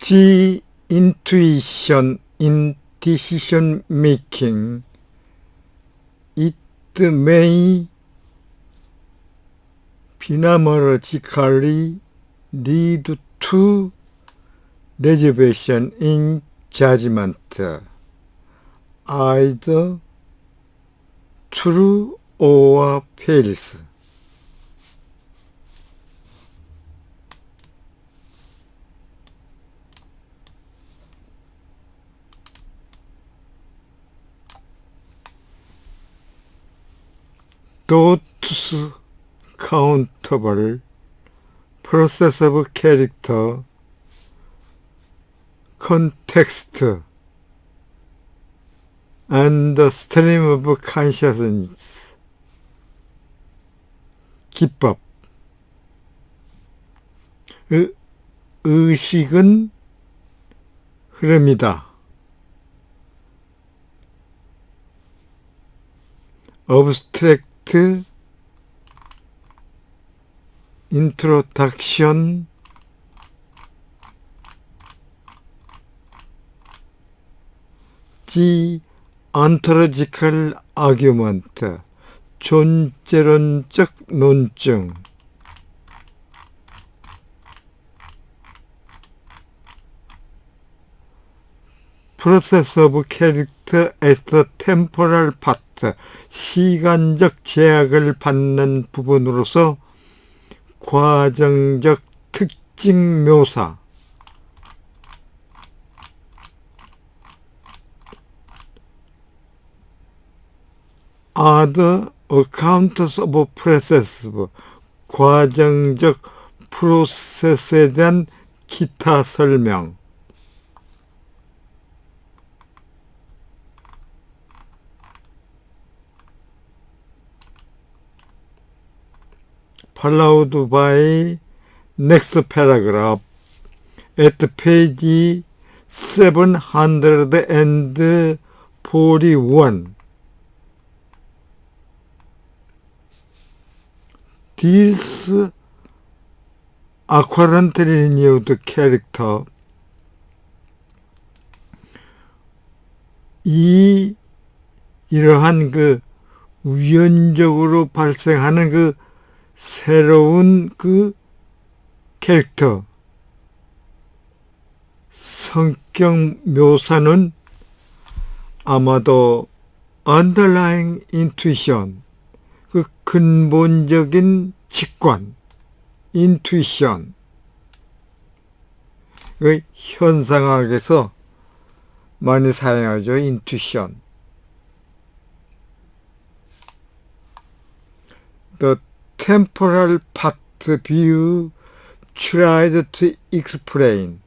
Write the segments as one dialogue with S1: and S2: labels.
S1: The intuition in decision making. It may phenomenologically lead to reservation in judgment, either true or false. Thoughts countable, process of character, context, and the stream of consciousness. 기법. 의식은 흐름이다. abstract introduction, the ontological argument, 존재론적 논증, process of character as the temporal part, 시간적 제약을 받는 부분으로서 과정적 특징 묘사, other accounts of process, 과정적 프로세스에 대한 기타 설명, followed by next paragraph at page 741. This accurately renewed character, 이러한 그 우연적으로 발생하는 그 새로운 그 캐릭터, 성격 묘사는 아마도 underlying intuition, 그 근본적인 직관, intuition, 그 현상학에서 많이 사용하죠, intuition. The temporal part view tried to explain.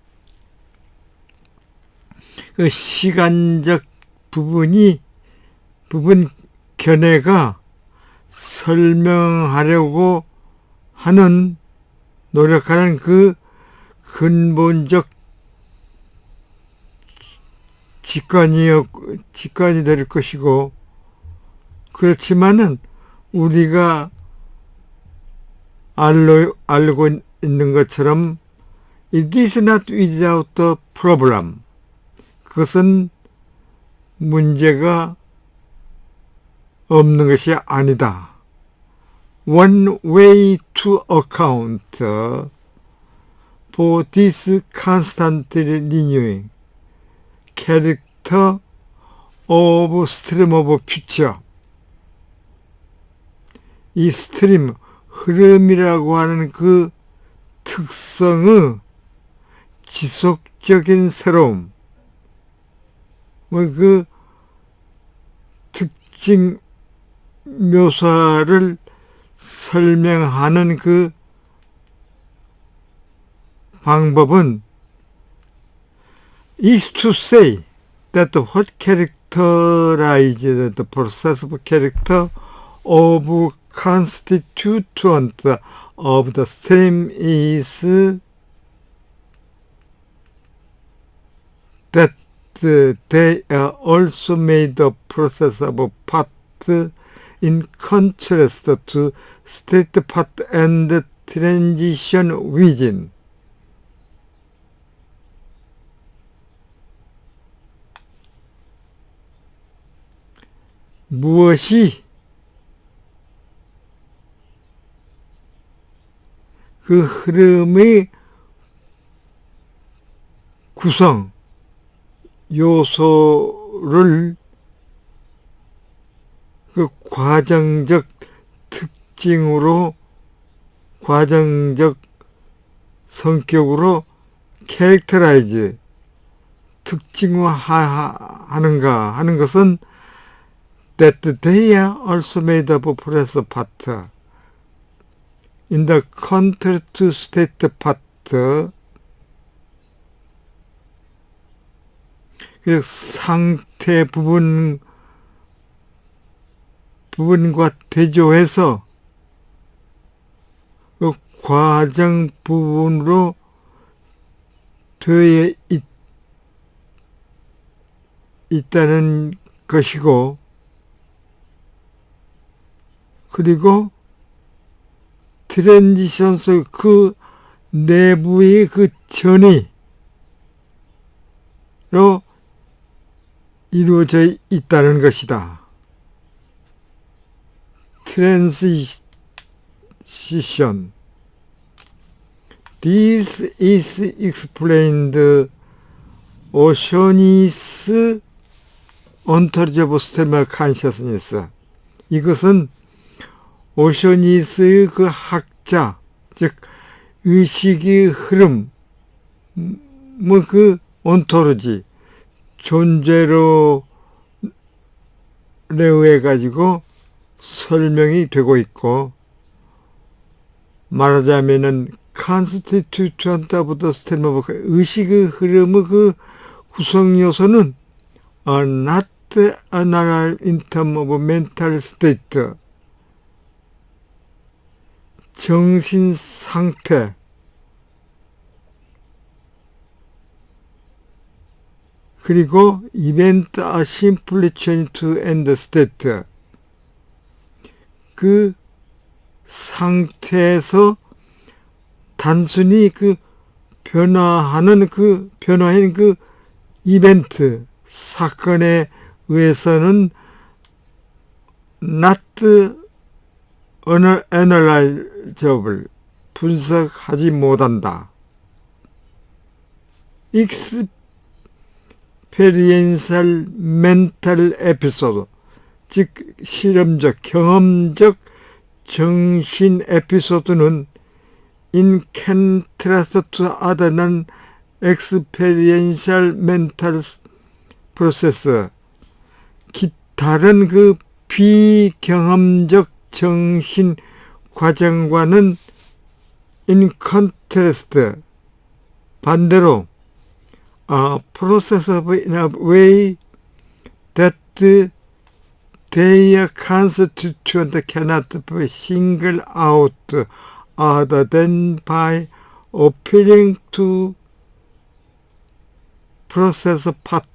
S1: 그 시간적 부분 견해가 설명하려고 하는, 노력하는 그 근본적 직관이 될 것이고, 그렇지만은 우리가 알고 있는 것처럼 it is not without a problem. 그것은 문제가 없는 것이 아니다. One way to account for this constantly renewing character of stream of future. 이 스트림, 흐름이라고 하는 그 특성의 지속적인 새로움, 그 특징 묘사를 설명하는 그 방법은 is to say that what characterizes the process of character of constituent of the stream is that they are also made a process of part in contrast to state part and transition within. 무엇이 그 흐름의 구성 요소를 그 과정적 특징으로 과정적 성격으로 캐릭터라이즈 특징화하는가 하는 것은 that they are also made of process part in the contrary to state part 그 상태 부분과 대조해서 그 과정 부분으로 되어 있다는 것이고, 그리고 트랜지션 속 그 내부의 그 전이로 이루어져 있다는 것이다. Transition. This is explained Ocean's Ontology of Stream of Consciousness. 이것은 오셔니스의 그 학자, 즉 의식의 흐름, 뭐 그 온토로지, 존재로 의해 가지고 설명이 되고 있고, 말하자면은 constituent of the stream of 의식의 흐름의 그 구성 요소는 are not another in terms of mental state, 정신 상태, 그리고 event are simply changed to end state, 그 상태에서 단순히 그 변화하는 그 변화인 그 이벤트 사건에 의해서는 not analyzable 분석하지 못한다. experiential mental episode 즉 실험적 경험적 정신 에피소드는 in contrast to other non-experiential mental process 다른 그 비경험적 정신 과정과는 in contrast 반대로 process of in a way that their constituent cannot be singled out other than by appealing to process part.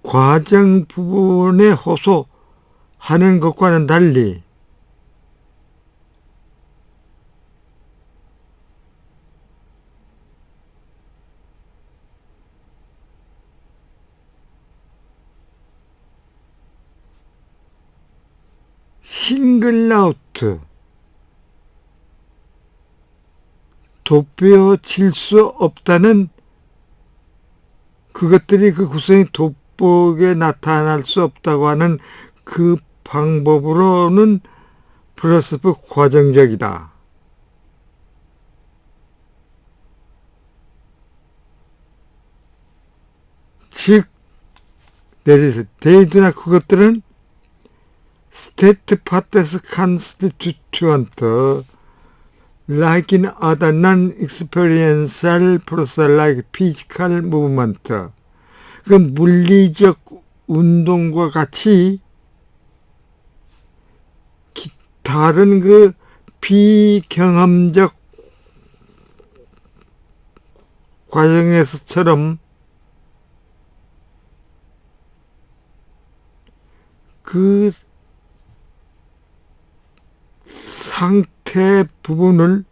S1: 과정 부분에 호소하는 것과는 달리 싱글아웃 돋보여질 수 없다는 그것들이 그 구성이 돋보게 나타날 수 없다고 하는 그 방법으로는 필로소피 과정적이다. 즉 내리서 데이드나 그것들은 state parts constituent like in other non-experiential process like physical movement 그 물리적 운동과 같이 다른 그 비경험적 과정에서처럼 그 상태 부분을,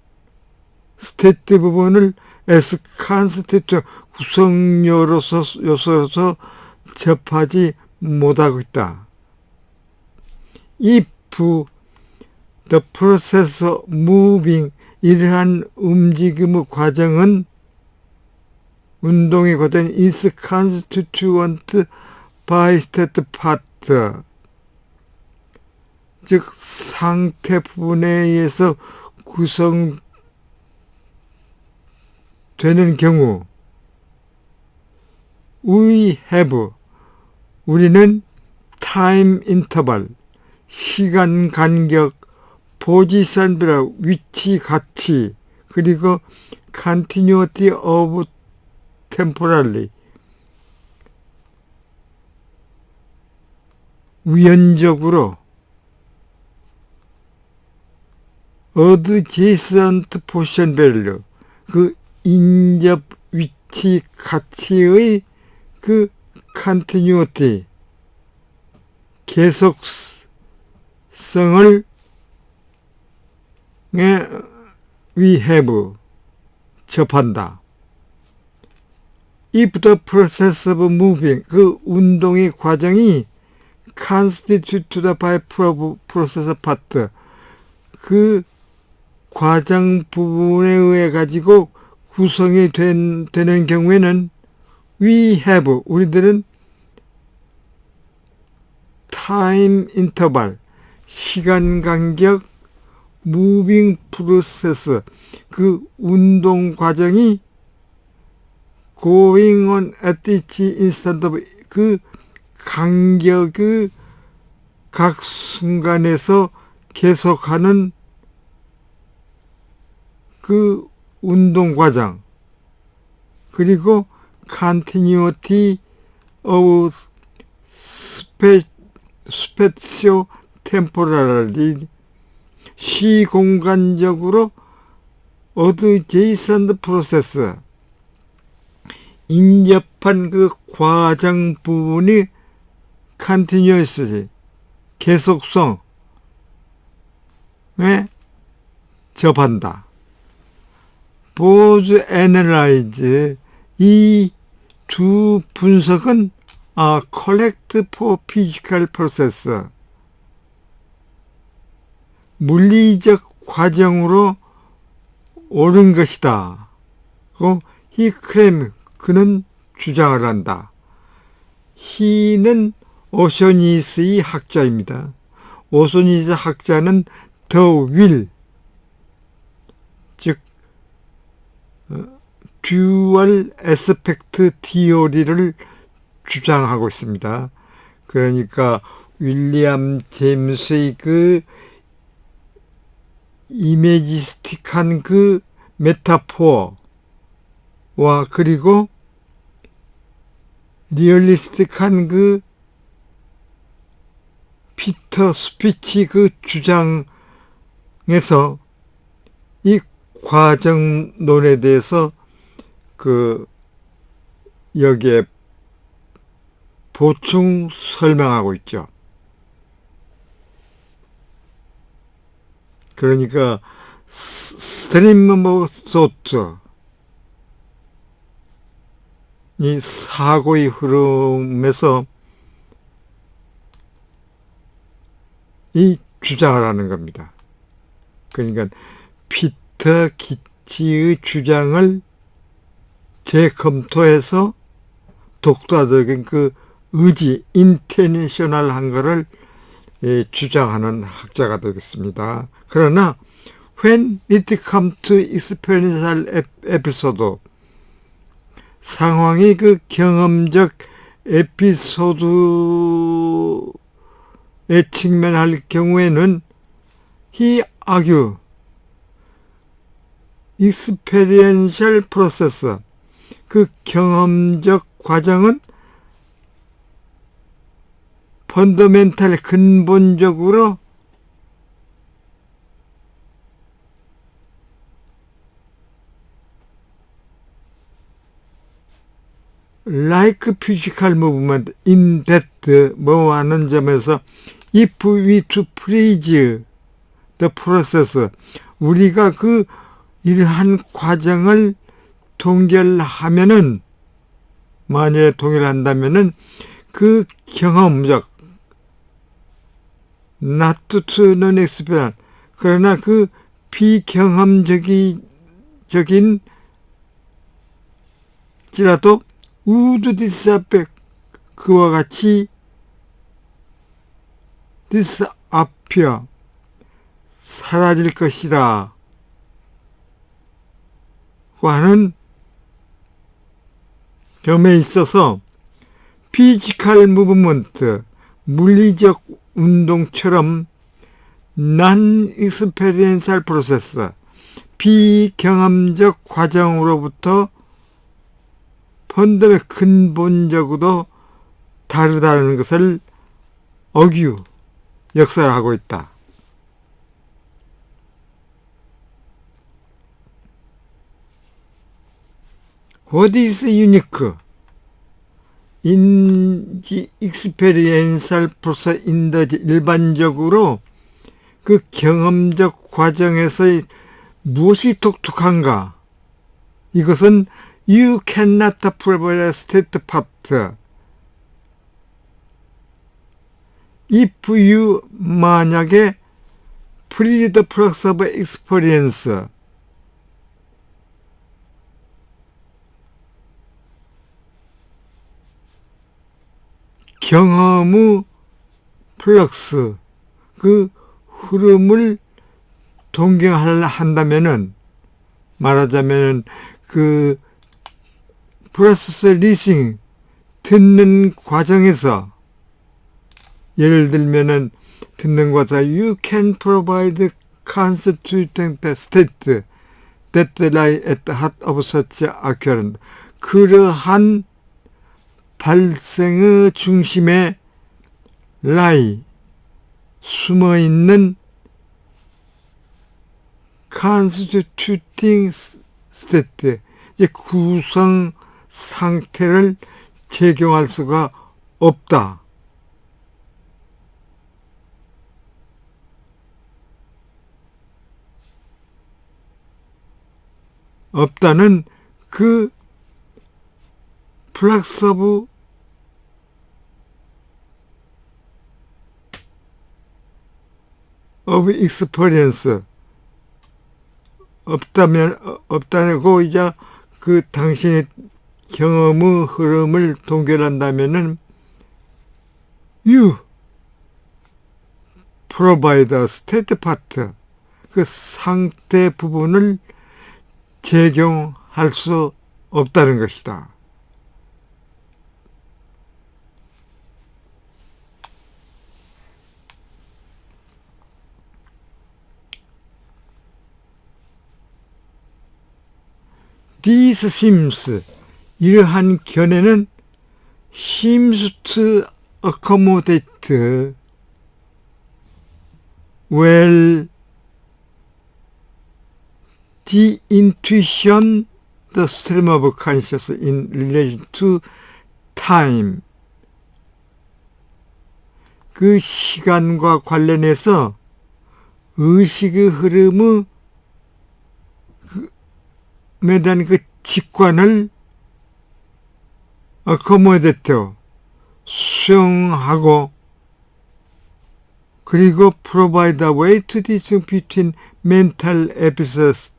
S1: 스테이트 부분을 as constituent 구성 요소로서 접하지 못하고 있다. If the process of moving, 이러한 움직임의 과정은 운동의 과정 is constituent by state part, 즉 상태 부분에 의해서 구성되는 경우 we have, 우리는 time interval, 시간 간격, position, 위치, 가치, 그리고 continuity of temporally, 위헌적으로 adjacent position value, 그 인접 위치 가치의 그 continuity, 계속성을 we have, 접한다. If the process of moving, 그 운동의 과정이 constituted by process part, 그 과정 부분에 의해 가지고 구성이 되는 경우에는 we have, 우리들은 time interval, 시간 간격, moving process, 그 운동 과정이 going on at each instant of, 그 간격의 각 순간에서 계속하는 그 운동 과정, 그리고 continuity of spatio temporally, 시공간적으로 adjacent process, 인접한 그 과정 부분이 continuously, 계속성에 접한다. both analyze, 이 두 분석은 correct for physical process, 물리적 과정으로 옳은 것이다. he claim, 그는 주장을 한다. he는 오소니스의 학자입니다. 오소니스 학자는 the will, 즉 듀얼 에스펙트 티오리를 주장하고 있습니다. 그러니까 윌리엄 제임스의 그 이미지스틱한 그 메타포와 그리고 리얼리스틱한 그 피터 스피치 그 주장에서 이 과정론에 대해서 그 여기에 보충 설명하고 있죠. 그러니까 스트림 오브 소트, 이 사고의 흐름에서 이 주장을 하는 겁니다. 그러니까 피터 기치의 주장을 재검토해서 독자적인 그 의지, 인테니셔널한 거를 주장하는 학자가 되겠습니다. 그러나 when it comes to experiential episode, 상황이 그 경험적 에피소드에 직면할 경우에는 he argue, experiential process, 그 경험적 과정은 펀더멘탈, 근본적으로 like physical movement in that 뭐 하는 점에서 if we to freeze the process 우리가 그 이러한 과정을 동결하면은 만약에 동결한다면은 그 경험적 not to non-experience 그러나 그 비경험적인 지라도 would disappear 그와 같이 disappear 사라질 것이라 고 하는 점에 있어서 피지컬 무브먼트 물리적 운동처럼 non-experiential process 비경험적 과정으로부터 근본적으로 다르다는 것을 역설하고 있다. What is unique in the experiential process in the 일반적으로 그 경험적 과정에서의 무엇이 독특한가? 이것은 You cannot provide a state part. If you 만약에 free the flux of experience 경험의 플럭스 그 흐름을 동경한다면은 말하자면은 그 프로세스 리싱 듣는 과정에서 예를 들면은 듣는 과정 you can provide constituting the state that lie at the heart of such occurrence 그러한 발생의 중심에 lie 숨어있는 constituting state 이제 구성 상태를 적용할 수가 없다. 없다는 그 플럭스 오브 익스퍼리언스 없다고 이제 그 당신의 경험의 흐름을 동결한다면은 you provide a state part 그 상태 부분을 적용할 수 없다는 것이다. This seems 이러한 견해는 seems to accommodate well the intuition, the stream of consciousness in relation to time. 그 시간과 관련해서 의식의 흐름의 에 대한 그 직관을 accommodate 수용하고 그리고 provide a way to distinguish between mental episodes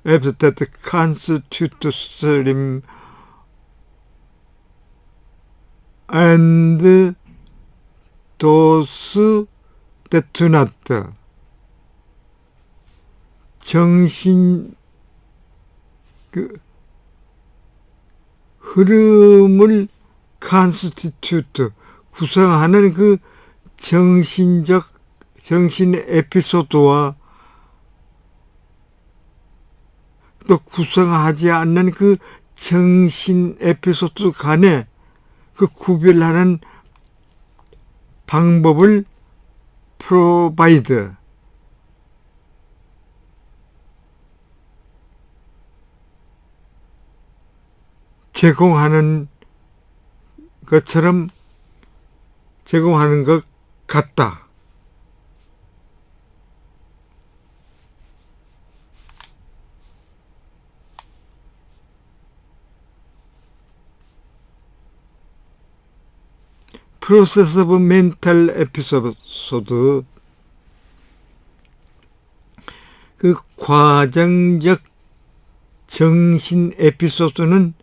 S1: that constitute stream and those that do not. 정신 흐름을 constitute 구성하는 그 정신 에피소드와 또 구성하지 않는 그 정신 에피소드 간에 그 구별하는 방법을 provide 제공하는 것처럼 제공하는 것 같다. Process of mental episode, 그 과정적 정신 에피소드는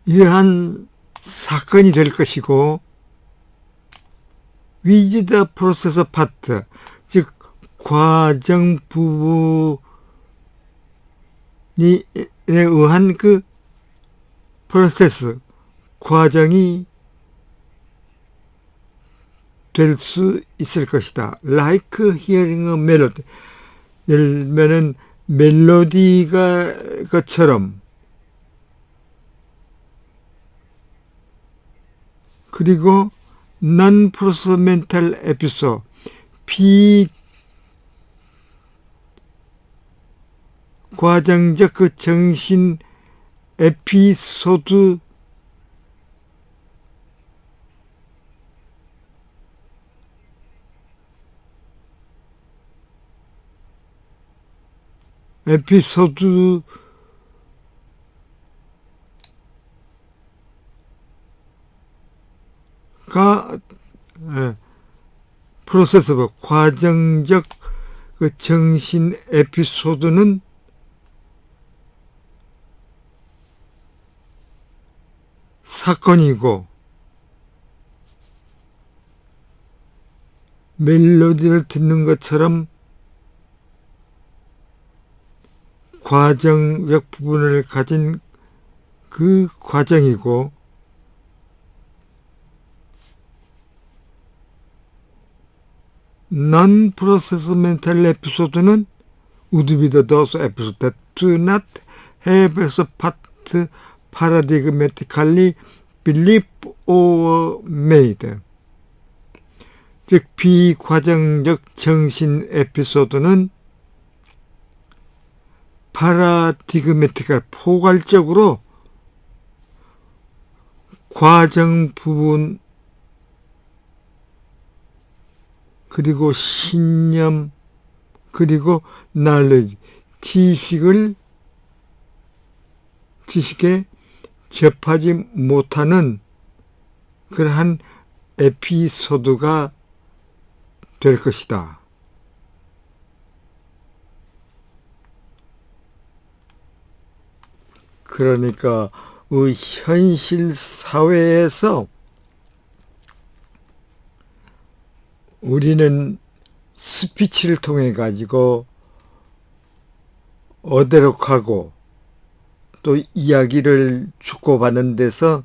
S1: 이러한 사건이 될 것이고, with the process part, 즉 과정 부분에 의한 그 프로세스, 과정이 될 수 있을 것이다. Like hearing a melody. 예를 들면은 멜로디가 것처럼. 그리고 non-process mental episode, 비과정적 그 정신 에피소드 가 프로세스 과정적 그 정신 에피소드는 사건이고, 멜로디를 듣는 것처럼 과정적 부분을 가진 그 과정이고, non-process mental episode는 would be those episodes that do not have as part paradigmatically believed or made. 즉 비과정적 정신 에피소드는 파라디그매틱할 포괄적으로 과정 부분 그리고 신념 그리고 knowledge 지식에 접하지 못하는 그러한 에피소드가 될 것이다. 그러니까 현실 사회에서 우리는 스피치를 통해 가지고 어대록하고 또 이야기를 주고받는 데서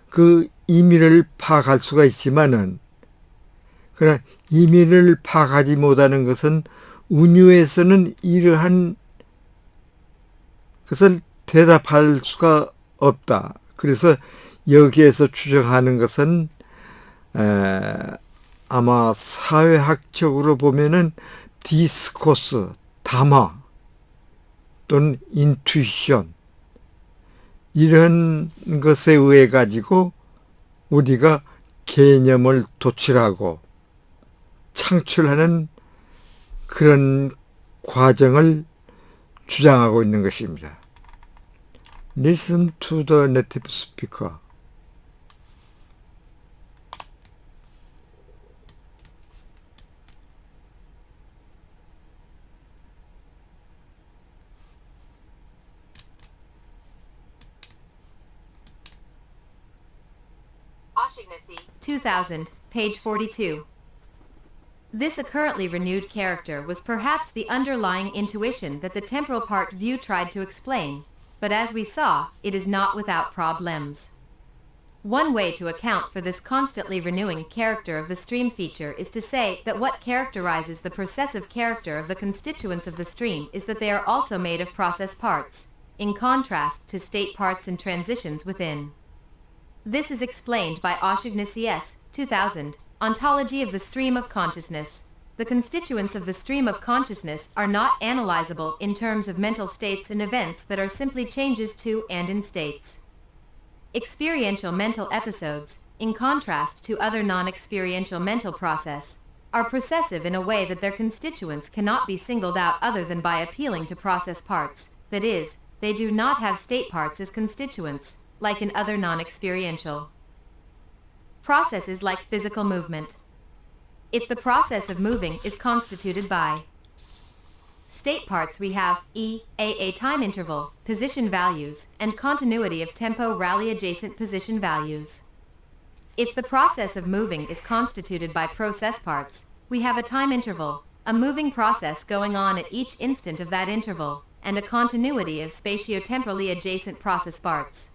S1: 그 의미를 파악할 수가 있지만은, 그러나 의미를 파악하지 못하는 것은 운유에서는 이러한 것을 대답할 수가 없다. 그래서 여기에서 추정하는 것은 아마 사회학적으로 보면은 디스코스, 담화 또는 인투이션 이런 것에 의해 가지고 우리가 개념을 도출하고 창출하는 그런 과정을 주장하고 있는 것입니다. Listen to the native speaker.
S2: O'Shaughnessy, 2000, page 42. This currently renewed character was perhaps the underlying intuition that the temporal part view tried to explain, but as we saw, it is not without problems. One way to account for this constantly renewing character of the stream feature is to say that what characterizes the processive character of the constituents of the stream is that they are also made of process parts, in contrast to state parts and transitions within. This is explained by O'Shaughnessy, 2000, Ontology of the Stream of Consciousness. The constituents of the stream of consciousness are not analyzable in terms of mental states and events that are simply changes to and in states. Experiential mental episodes, in contrast to other non-experiential mental process, are processive in a way that their constituents cannot be singled out other than by appealing to process parts, that is, they do not have state parts as constituents, like in other non-experiential processes like physical movement. If the process of moving is constituted by state parts, we have a time interval, position values, and continuity of tempo rally adjacent position values. If the process of moving is constituted by process parts, we have a time interval, a moving process going on at each instant of that interval, and a continuity of spatiotemporally adjacent process parts.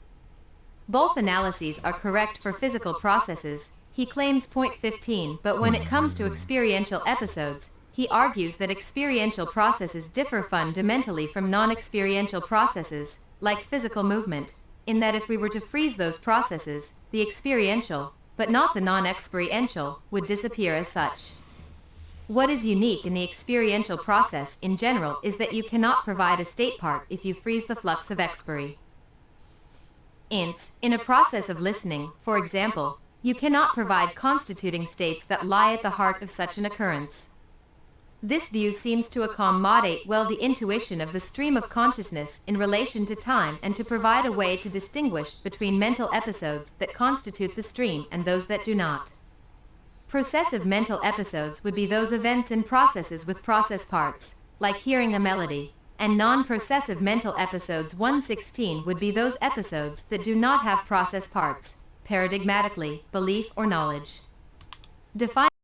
S2: Both analyses are correct for physical processes, he claims. Point 15. But when it comes to experiential episodes, he argues that experiential processes differ fundamentally from non-experiential processes, like physical movement, in that if we were to freeze those processes, the experiential, but not the non-experiential, would disappear as such. What is unique in the experiential process in general is that you cannot provide a state part if you freeze the flux of expiry. In a process of listening, for example, you cannot provide constituting states that lie at the heart of such an occurrence. This view seems to accommodate well the intuition of the stream of consciousness in relation to time and to provide a way to distinguish between mental episodes that constitute the stream and those that do not. Processive mental episodes would be those events in processes with process parts, like hearing a melody, and non-processive mental episodes 116 would be those episodes that do not have process parts, paradigmatically, belief or knowledge. Define